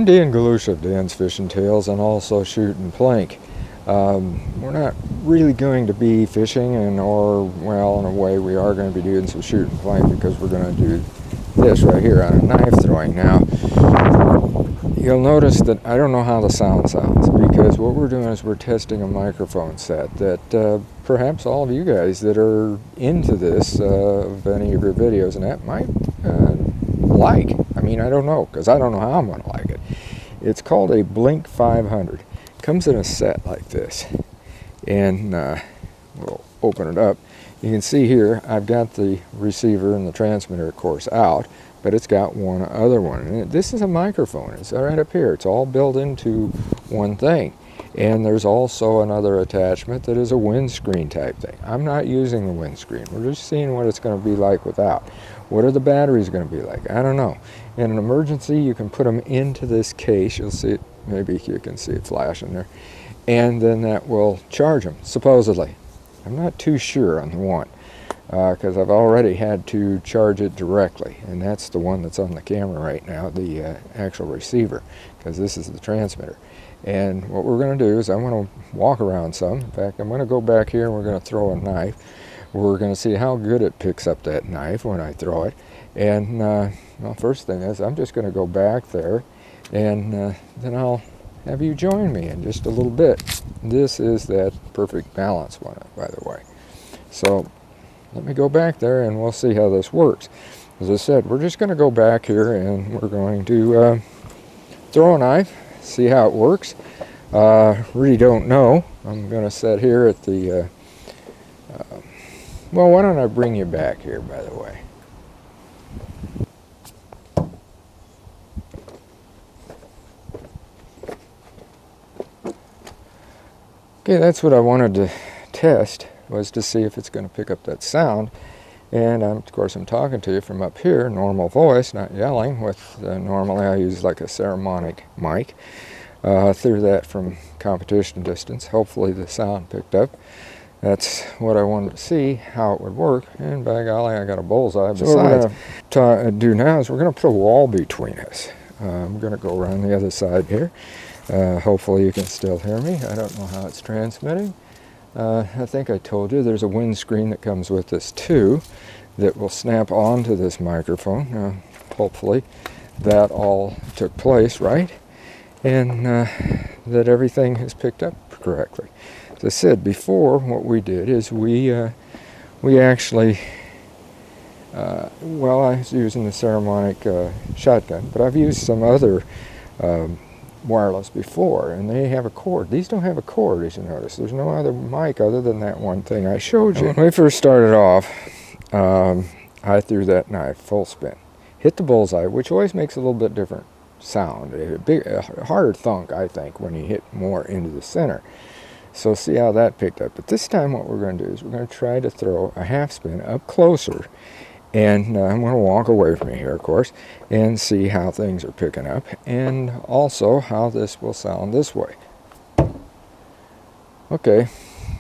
Dan Galusha of Dan's Fishing Tales and also shooting Plink. We're not really going to be fishing, well, in a way we are going to be doing some shooting Plink because we're going to do this right here on a knife throwing. Now, you'll notice that I don't know how the sound sounds because what we're doing is we're testing a microphone set that perhaps all of you guys that are into this of any of your videos and that might like. I mean, I don't know because I don't know how I'm going to like it. It's called a Blink500. Comes in a set like this, and we'll open it up. You can see here I've got the receiver and the transmitter, of course, out, but it's got one other one. And this is a microphone. It's right up here. It's all built into one thing. And there's also another attachment that is a windscreen type thing. I'm not using the windscreen. We're just seeing what it's going to be like without. What are the batteries going to be like? I don't know. In an emergency, you can put them into this case. You'll see it. Maybe you can see it flashing there. And then that will charge them, supposedly. I'm not too sure on the one because I've already had to charge it directly. And that's the one that's on the camera right now, the actual receiver, because this is the transmitter. And what we're going to do is I'm going to walk around some. In fact, I'm going to go back here and we're going to throw a knife. We're going to see how good it picks up that knife when I throw it. And, well, first thing is I'm just going to go back there. And then I'll have you join me in just a little bit. This is that perfect balance one, by the way. So let me go back there and we'll see how this works. As I said, we're just going to go back here and we're going to throw a knife, see how it works. Really don't know. I'm going to sit here at the... well, why don't I bring you back here, by the way. Okay, that's what I wanted to test, was to see if it's going to pick up that sound. And of course I'm talking to you from up here, normal voice, not yelling. With normally I use like a Saramonic mic. Through that from competition distance. Hopefully the sound picked up. That's what I wanted to see, how it would work. And by golly, I got a bullseye. So what we're going to do now is we're going to put a wall between us. I'm going to go around the other side here. Hopefully you can still hear me. I don't know how it's transmitting. I think I told you there's a windscreen that comes with this too that will snap onto this microphone. Hopefully that all took place right and that everything is picked up correctly. As I said before, what we did is we actually, well, I was using the Saramonic shotgun, but I've used some other wireless before, and they have a cord. These don't have a cord, as you notice. There's no other mic other than that one thing I showed you. When we first started off, I threw that knife full spin. Hit the bullseye, which always makes a little bit different sound. A harder thunk, I think, when you hit more into the center. So see how that picked up. But this time what we're going to do is we're going to try to throw a half spin up closer. And I'm going to walk away from here, of course, and see how things are picking up. And also how this will sound this way. Okay,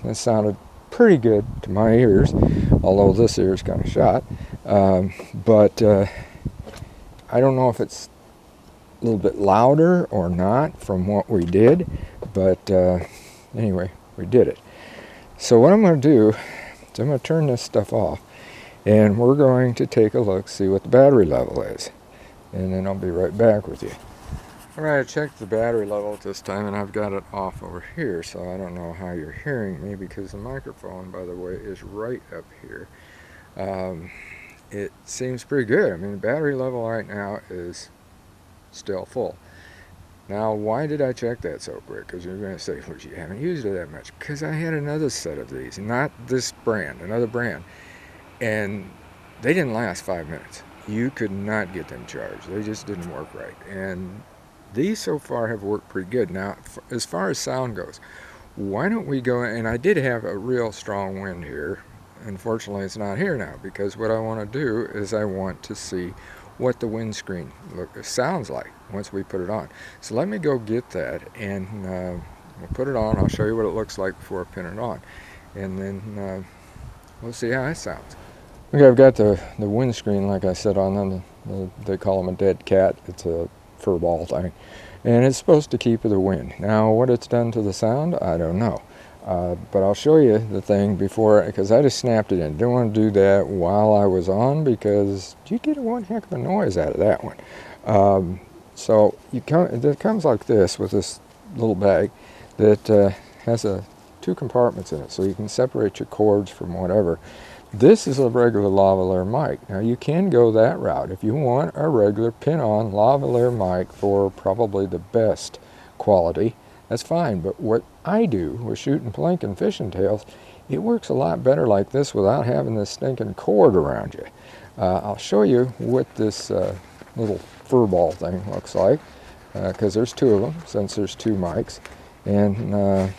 that sounded pretty good to my ears, although this ear is kind of shot. But I don't know if it's a little bit louder or not from what we did. But anyway, we did it. So what I'm going to do is I'm going to turn this stuff off, and we're going to take a look, see what the battery level is, and then I'll be right back with you. All right, I checked the battery level at this time, and I've got it off over here, so I don't know how you're hearing me because the microphone, by the way, is right up here. It seems pretty good. I mean, the battery level right now is still full. Now, why did I check that so quick? Because you're going to say, well, you haven't used it that much. Because I had another set of these, not this brand, another brand. And they didn't last 5 minutes. You could not get them charged. They just didn't work right. And these so far have worked pretty good. Now, as far as sound goes, why don't we go, and I did have a real strong wind here. Unfortunately, it's not here now, because what I want to do is I want to see what the windscreen sounds like once we put it on. So let me go get that, and we'll put it on. I'll show you what it looks like before I pin it on, and then we'll see how it sounds. Okay, I've got the windscreen, like I said, on them. They call them a dead cat. It's a fur ball thing. and it's supposed to keep the wind. Now what it's done to the sound, I don't know. But I'll show you the thing before, because I just snapped it in. Didn't want to do that while I was on, because you get one heck of a noise out of that one. So it comes like this, with this little bag that has two compartments in it, so you can separate your cords from whatever. This is a regular lavalier mic. Now you can go that route if you want a regular pin-on lavalier mic for probably the best quality. That's fine, but what I do with shooting Plink and fishing tails, it works a lot better like this without having this stinking cord around you. I'll show you what this little fur ball thing looks like, because there's two of them, since there's two mics, and no,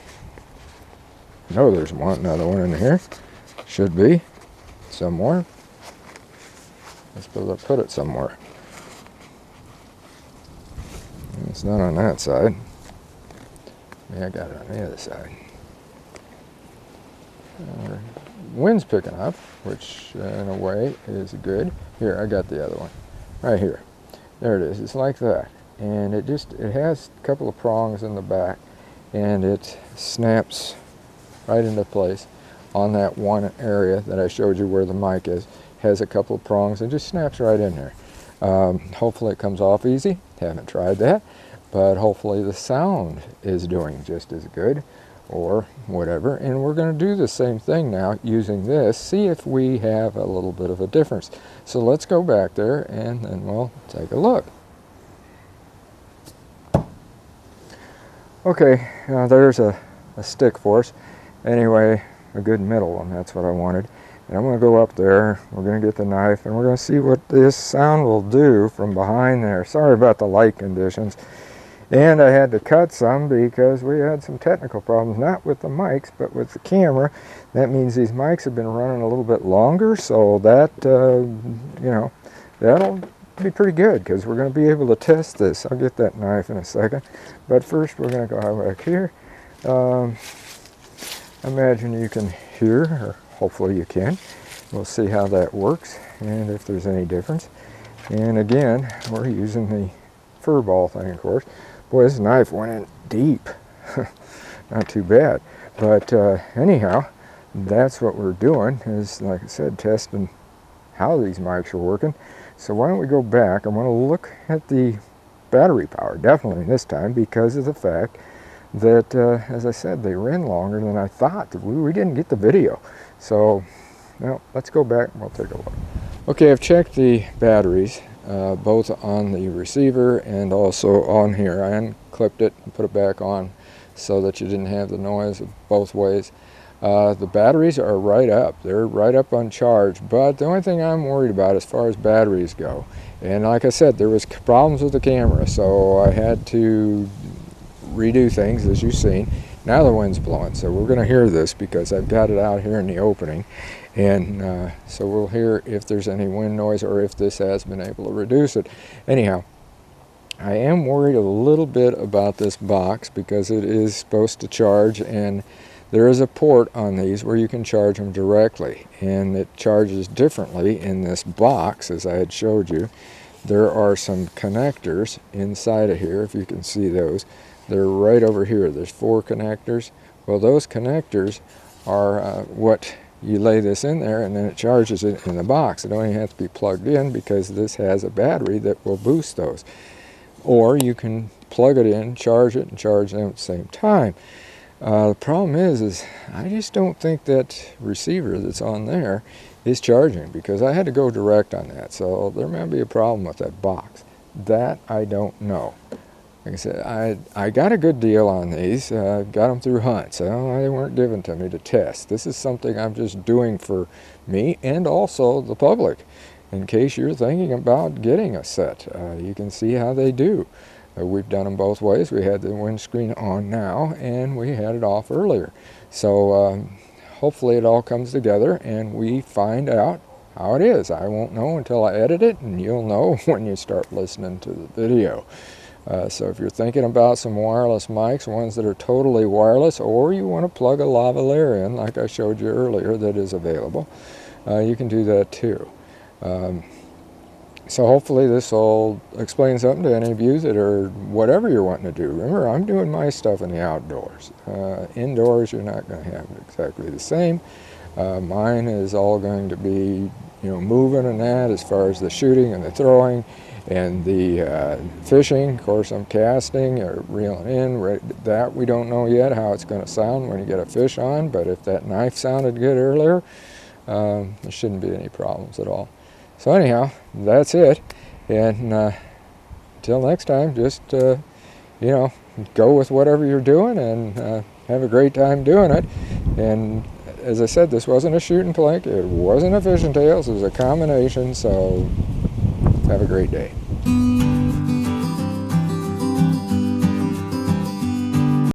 there's another one in here. Should be somewhere. I suppose I put it somewhere. It's not on that side. Yeah, I got it on the other side. Wind's picking up, which in a way is good. Here, I got the other one. Right here. There it is. It's like that. And it has a couple of prongs in the back, and it snaps right into place on that one area that I showed you where the mic is. Has a couple of prongs and just snaps right in there. Hopefully it comes off easy. Haven't tried that. But hopefully the sound is doing just as good, or whatever. And we're going to do the same thing now using this, see if we have a little bit of a difference. So let's go back there and then we'll take a look. Okay, there's a stick for us. Anyway, a good middle one, that's what I wanted. And I'm going to go up there, we're going to get the knife, and we're going to see what this sound will do from behind there. Sorry about the light conditions. And I had to cut some because we had some technical problems, not with the mics, but with the camera. That means these mics have been running a little bit longer, so that, you know, that'll be pretty good because we're going to be able to test this. I'll get that knife in a second. But first we're going to go back here. Imagine you can hear, or hopefully you can. We'll see how that works and if there's any difference. And again, we're using the fur ball thing, of course. Boy, this knife went in deep. Not too bad. But anyhow, that's what we're doing, is, like I said, testing how these mics are working. So why don't we go back? I want to look at the battery power, definitely this time, because of the fact that, as I said, they ran longer than I thought. We didn't get the video. So, well, let's go back and we'll take a look. Okay, I've checked the batteries. Both on the receiver and also on here. I unclipped it and put it back on so that you didn't have the noise both ways. The batteries are right up. They're right up on charge, but the only thing I'm worried about as far as batteries go, and like I said, there was problems with the camera, so I had to redo things, as you've seen. Now the wind's blowing, so we're going to hear this because I've got it out here in the opening. And so we'll hear if there's any wind noise or if this has been able to reduce it. Anyhow, I am worried a little bit about this box because it is supposed to charge, and there is a port on these where you can charge them directly, and it charges differently in this box, as I had showed you. There are some connectors inside of here, if you can see those. They're right over here. There's 4 connectors. Well, those connectors are what you lay this in there, and then it charges it in the box. It only has to be plugged in because this has a battery that will boost those. Or you can plug it in, charge it, and charge them at the same time. The problem is I just don't think that receiver that's on there is charging, because I had to go direct on that. So there might be a problem with that box. That I don't know. Like I said, I got a good deal on these. Got them through Hunt, so they weren't given to me to test. This is something I'm just doing for me and also the public, in case you're thinking about getting a set. You can see how they do. We've done them both ways. We had the windscreen on now, and we had it off earlier. So hopefully it all comes together and we find out how it is. I won't know until I edit it, and you'll know when you start listening to the video. So if you're thinking about some wireless mics, ones that are totally wireless, or you want to plug a lavalier in, like I showed you earlier, that is available, you can do that too. So hopefully this will explain something to any of you that are whatever you're wanting to do. Remember, I'm doing my stuff in the outdoors. Indoors, you're not going to have it exactly the same. Mine is all going to be, moving and that as far as the shooting and the throwing and the fishing. Of course, I'm casting or reeling in. That we don't know yet how it's going to sound when you get a fish on, but if that knife sounded good earlier, there shouldn't be any problems at all. So anyhow, that's it. And until next time, just, go with whatever you're doing and have a great time doing it. And as I said, this wasn't a shooting Plink. It wasn't a fishing tails. It was a combination. So have a great day.